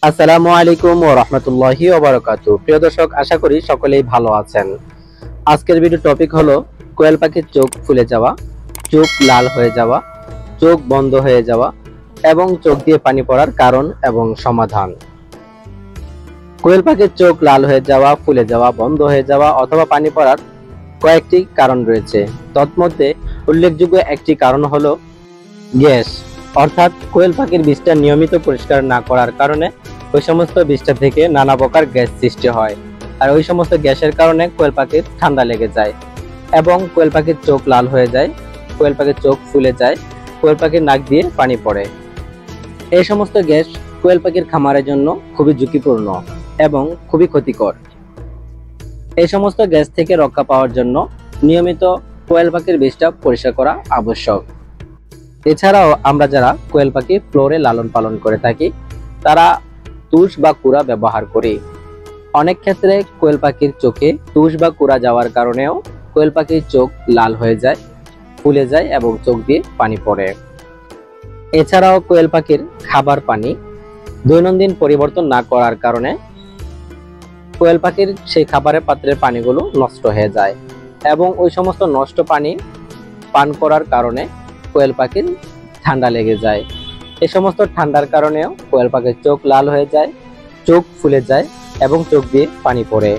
আসসালামু আলাইকুম ওয়া রাহমাতুল্লাহি ওয়া বারাকাতুহু। প্রিয় দর্শক, আশা করি সকলেই ভালো আছেন। আজকের ভিডিও টপিক হলো কোয়েল পাখির চোখ ফুলে যাওয়া, চোখ লাল হয়ে যাওয়া, চোখ বন্ধ হয়ে যাওয়া এবং চোখ দিয়ে পানি পড়ার কারণ এবং সমাধান। কোয়েল পাখির চোখ লাল হয়ে যাওয়া, ফুলে যাওয়া, বন্ধ হয়ে যাওয়া অথবা পানি পড়ার কয়েকটি কারণ রয়েছে। তন্মধ্যে উল্লেখযোগ্য একটি কারণ হলো গ্যাস, অর্থাৎ কোয়েল পাখির বীজটা নিয়মিত পরিষ্কার না করার কারণে ওই সমস্ত বীজটা থেকে নানা প্রকার গ্যাস সৃষ্টি হয়। আর ওই সমস্ত গ্যাসের কারণে কোয়েল পাখির ঠান্ডা লেগে যায় এবং কোয়েল পাখির চোখ লাল হয়ে যায়, কোয়েল পাখির চোখ ফুলে যায়, কোয়েল পাখির নাক দিয়ে পানি পড়ে। এই সমস্ত গ্যাস কোয়েল পাখির খামারের জন্য খুবই ঝুঁকিপূর্ণ এবং খুবই ক্ষতিকর। এই সমস্ত গ্যাস থেকে রক্ষা পাওয়ার জন্য নিয়মিত কোয়েল পাখির বীজটা পরিষ্কার করা আবশ্যক। এছাড়াও আমরা যারা কোয়েল পাখি ফ্লোরে লালন পালন করে থাকি তারা তুষ বা কুড়া ব্যবহার করি। অনেক ক্ষেত্রে কোয়েল পাখির চোখে তুষ বা কুড়া যাওয়ার কারণেও কোয়েল পাখির চোখ লাল হয়ে যায়, ফুলে যায় এবং চোখ দিয়ে পানি পড়ে। এছাড়াও কোয়েল পাখির খাবার পানি দৈনন্দিন পরিবর্তন না করার কারণে কোয়েল পাখির সেই খাবারের পাত্রের পানিগুলো নষ্ট হয়ে যায় এবং ওই সমস্ত নষ্ট পানি পান করার কারণে কোয়েল পাখির ঠান্ডা লেগে যায়। এই সমস্ত ঠান্ডার কারণেও কোয়েল পাখির চোখ লাল হয়ে যায়, চোখ ফুলে যায় এবং চোখ দিয়ে পানি পড়ে।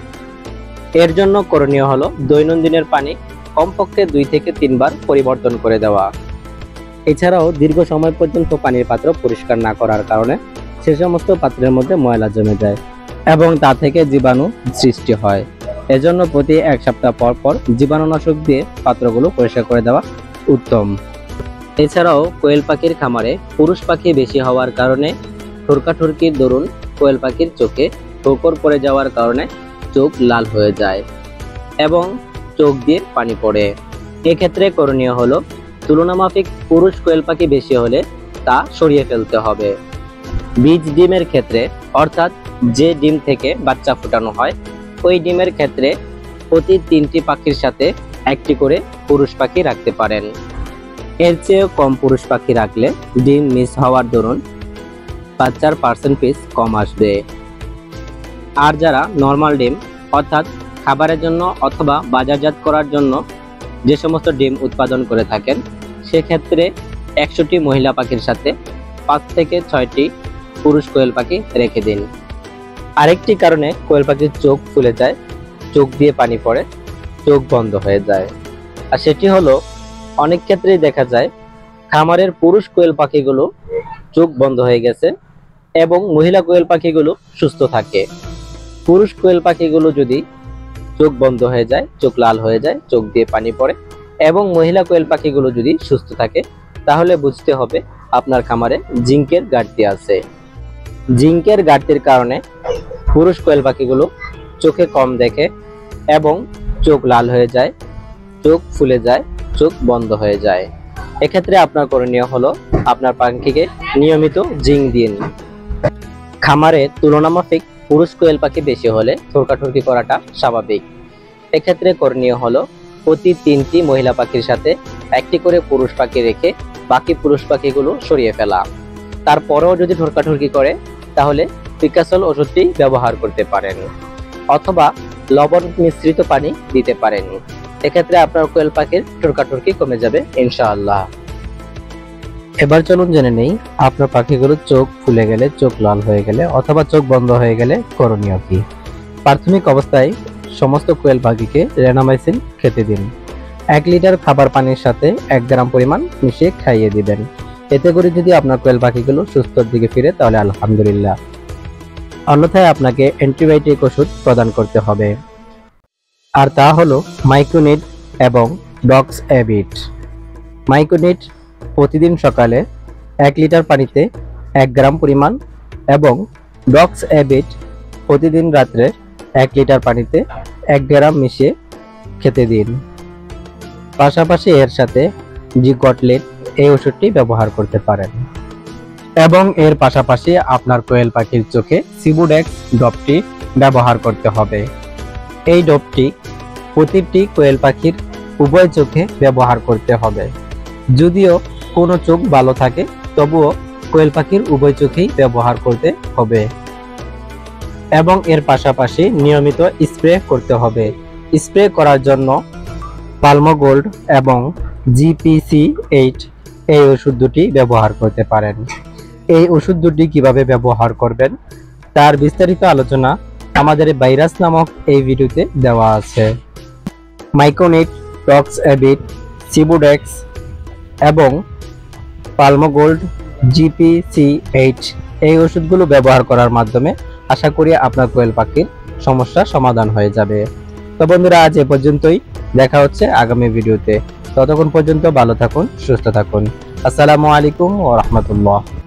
এর জন্য করণীয় হলো দৈনন্দিনের পানি কমপক্ষে 2 থেকে 3 বার পরিবর্তন করে দেওয়া। এছাড়াও দীর্ঘ সময় পর্যন্ত পানির পাত্র পরিষ্কার না করার কারণে সে সমস্ত পাত্রের মধ্যে ময়লা জমে যায় এবং তা থেকে জীবাণু সৃষ্টি হয়। এজন্য প্রতি 1 সপ্তাহ পর পর জীবাণুনাশক দিয়ে পাত্রগুলো পরিষ্কার করে দেওয়া উত্তম। এছাড়াও কোয়েল পাখির খামারে পুরুষ পাখি বেশি হওয়ার কারণে ঠুরকাঠুরকির দরুন কোয়েল পাখির চোখে ঠোকর পড়ে যাওয়ার কারণে চোখ লাল হয়ে যায় এবং চোখ দিয়ে পানি পড়ে। এক্ষেত্রে করণীয় হলো তুলনামাফিক পুরুষ কোয়েল পাখি বেশি হলে তা সরিয়ে ফেলতে হবে। বীজ ডিমের ক্ষেত্রে, অর্থাৎ যে ডিম থেকে বাচ্চা ফোটানো হয় ওই ডিমের ক্ষেত্রে প্রতি 3টি পাখির সাথে 1টি করে পুরুষ পাখি রাখতে পারেন। এর চেয়েও কম পুরুষ পাখি রাখলে ডিম মিস হওয়ার দরুন বাচ্চার পার্সেন্টেজ কম আসবে। আর যারা নর্মাল ডিম, অর্থাৎ খাবারের জন্য অথবা বাজারজাত করার জন্য যে সমস্ত ডিম উৎপাদন করে থাকেন সেক্ষেত্রে 100টি মহিলা পাখির সাথে 5 থেকে 6টি পুরুষ কোয়েল পাখি রেখে দিন। আরেকটি কারণে কোয়েল পাখির চোখ ফুলে যায়, চোখ দিয়ে পানি পড়ে, চোখ বন্ধ হয়ে যায়। আর সেটি হলো অনেক ক্ষেত্রেই দেখা যায় খামারের পুরুষ কোয়েল পাখিগুলো চোখ বন্ধ হয়ে গেছে এবং মহিলা কোয়েল পাখিগুলো সুস্থ থাকে। পুরুষ কোয়েল পাখিগুলো যদি চোখ বন্ধ হয়ে যায়, চোখ লাল হয়ে যায়, চোখ দিয়ে পানি পড়ে এবং মহিলা কোয়েল পাখিগুলো যদি সুস্থ থাকে তাহলে বুঝতে হবে আপনার খামারে জিঙ্কের ঘাটতি আছে। জিঙ্কের ঘাটতির কারণে পুরুষ কোয়েল পাখিগুলো চোখে কম দেখে এবং চোখ লাল হয়ে যায়, চোখ ফুলে যায়, চোখ বন্ধ হয়ে যায়। এক্ষেত্রে আপনার করণীয় হলো আপনার পাখিকে নিয়মিত জিঙ্ক দিন। খামারে তুলনামাফিক পুরুষ কোয়েল পাখি বেশি হলে ঠোরকাঠুরকি করাটা স্বাভাবিক। এক্ষেত্রে করণীয় হলো প্রতি 3টি মহিলা পাখির সাথে 1টি করে পুরুষ পাখি রেখে বাকি পুরুষ পাখিগুলো সরিয়ে ফেলা। তারপরেও যদি ঠোরকাঠুরকি করে তাহলে পিকাসল ওষুধটি ব্যবহার করতে পারেন অথবা লবণ মিশ্রিত পানি দিতে পারেন। এক্ষেত্রে আপনার কোয়েল পাখির ঠোরকাঠুরকি কমে যাবে ইনশাআল্লাহ। এবার চলুন জেনে নেই আপনার পাখিগুলো চোখ ফুলে গেলে, চোখ লাল হয়ে গেলে অথবা চোখ বন্ধ হয়ে গেলে করণীয় কি। প্রাথমিক অবস্থায় সমস্ত কোয়েল পাখিকে রেনামাইসিন খেতে দিন। 1 লিটার খাবার পানির সাথে 1 গ্রাম পরিমাণ মিশিয়ে খাইয়ে দিবেন। এতে করে যদি আপনার কোয়েল পাখিগুলো সুস্থর দিকে ফিরে তাহলে আলহামদুলিল্লাহ। অন্যথায় আপনাকে অ্যান্টিবায়োটিক ওষুধ প্রদান করতে হবে, আর তা হলো মাইক্রোনিট এবং ডক্স অ্যাবিট। মাইক্রোনিট প্রতিদিন সকালে 1 লিটার পানিতে 1 গ্রাম পরিমাণ এবং ডক্স অ্যাবিট প্রতিদিন রাত্রে 1 লিটার পানিতে 1 গ্রাম মিশিয়ে খেতে দিন। পাশাপাশি এর সাথে জিগটলেট এই ওষুধটি ব্যবহার করতে পারেন এবং এর পাশাপাশি আপনার কোয়েল পাখির চোখে সিবুডেক্স ড্রপটি ব্যবহার করতে হবে। এই ড্রপটি প্রতিটি কোয়েল পাখির উভয় চোখে ব্যবহার করতে হবে। যদিও কোনো চোখ ভালো থাকে তবুও কোয়েল পাখির উভয় চোখেই ব্যবহার করতে হবে। এবং এর পাশাপাশি নিয়মিত স্প্রে করতে হবে। স্প্রে করার জন্য পালমোগোল্ড এবং GPC8 এই ওষুধ দুটি ব্যবহার করতে পারেন। এই ওষুধ দুটি কিভাবে ব্যবহার করবেন তার বিস্তারিত আলোচনা আমাদের ভাইরাস নামক এই ভিডিওতে দেওয়া আছে। মাইকোনিট, টক্স অ্যাবিট, সিবুডেক্স এবং পালমোগোল্ড GPC8 এই ওষুধগুলো ব্যবহার করার মাধ্যমে আশা করি আপনার কোয়েল পাখির সমস্যা সমাধান হয়ে যাবে। তো বন্ধুরা, আজ এ পর্যন্তই। দেখা হচ্ছে আগামী ভিডিওতে। ততক্ষণ পর্যন্ত ভালো থাকুন, সুস্থ থাকুন। আসসালামু আলাইকুম ওয়া রাহমাতুল্লাহ।